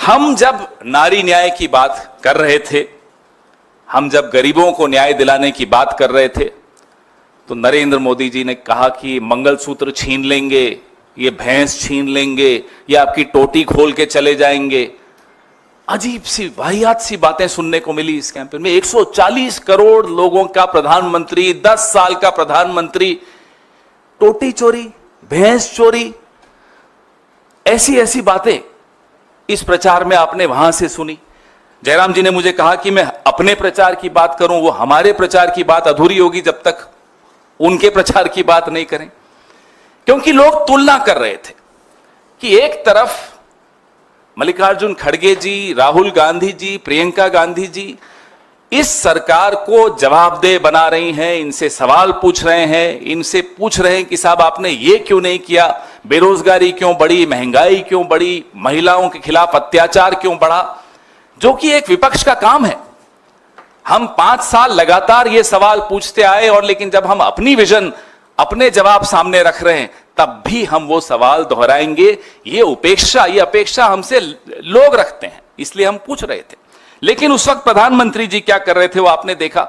हम जब नारी न्याय की बात कर रहे थे, हम जब गरीबों को न्याय दिलाने की बात कर रहे थे, तो नरेंद्र मोदी जी ने कहा कि मंगलसूत्र छीन लेंगे, ये भैंस छीन लेंगे, ये आपकी टोटी खोल के चले जाएंगे। अजीब सी वाहियात सी बातें सुनने को मिली इस कैंपेन में। 140 करोड़ लोगों का प्रधानमंत्री, 10 साल का प्रधानमंत्री, टोटी चोरी, भैंस चोरी, ऐसी ऐसी बातें इस प्रचार में आपने वहां से सुनी। जयराम जी ने मुझे कहा कि मैं अपने प्रचार की बात करूं, वो हमारे प्रचार की बात अधूरी होगी जब तक उनके प्रचार की बात नहीं करें, क्योंकि लोग तुलना कर रहे थे कि एक तरफ मल्लिकार्जुन खड़गे जी, राहुल गांधी जी, प्रियंका गांधी जी इस सरकार को जवाबदेह बना रही हैं, इनसे सवाल पूछ रहे हैं, इनसे पूछ रहे हैं कि साहब आपने ये क्यों नहीं किया, बेरोजगारी क्यों बढ़ी, महंगाई क्यों बढ़ी, महिलाओं के खिलाफ अत्याचार क्यों बढ़ा, जो कि एक विपक्ष का काम है। हम 5 साल लगातार ये सवाल पूछते आए, और लेकिन जब हम अपनी विजन, अपने जवाब सामने रख रहे हैं, तब भी हम वो सवाल दोहराएंगे। ये अपेक्षा हमसे लोग रखते हैं, इसलिए हम पूछ रहे थे। लेकिन उस वक्त प्रधानमंत्री जी क्या कर रहे थे वो आपने देखा।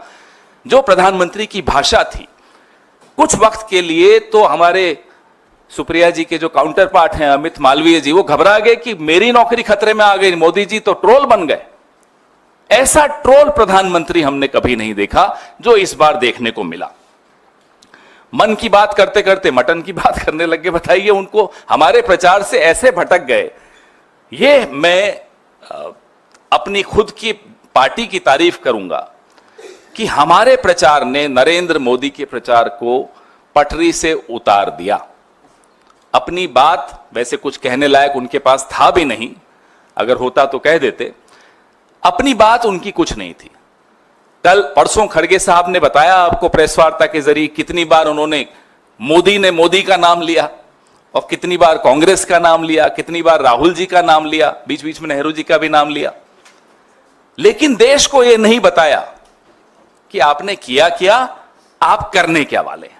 जो प्रधानमंत्री की भाषा थी, कुछ वक्त के लिए तो हमारे सुप्रिया जी के जो काउंटर पार्ट हैं अमित मालवीय जी, वो घबरा गए कि मेरी नौकरी खतरे में आ गई, मोदी जी तो ट्रोल बन गए। ऐसा ट्रोल प्रधानमंत्री हमने कभी नहीं देखा जो इस बार देखने को मिला। मन की बात करते करते मटन की बात करने लगे। बताइए, उनको हमारे प्रचार से ऐसे भटक गए। ये मैं अपनी खुद की पार्टी की तारीफ करूंगा कि हमारे प्रचार ने नरेंद्र मोदी के प्रचार को पटरी से उतार दिया। अपनी बात वैसे कुछ कहने लायक उनके पास था भी नहीं, अगर होता तो कह देते। अपनी बात उनकी कुछ नहीं थी। कल परसों खड़गे साहब ने बताया आपको प्रेस वार्ता के जरिए कितनी बार उन्होंने मोदी का नाम लिया, और कितनी बार कांग्रेस का नाम लिया, कितनी बार राहुल जी का नाम लिया, बीच बीच में नेहरू जी का भी नाम लिया। लेकिन देश को यह नहीं बताया कि आपने किया क्या, आप करने क्या वाले हैं।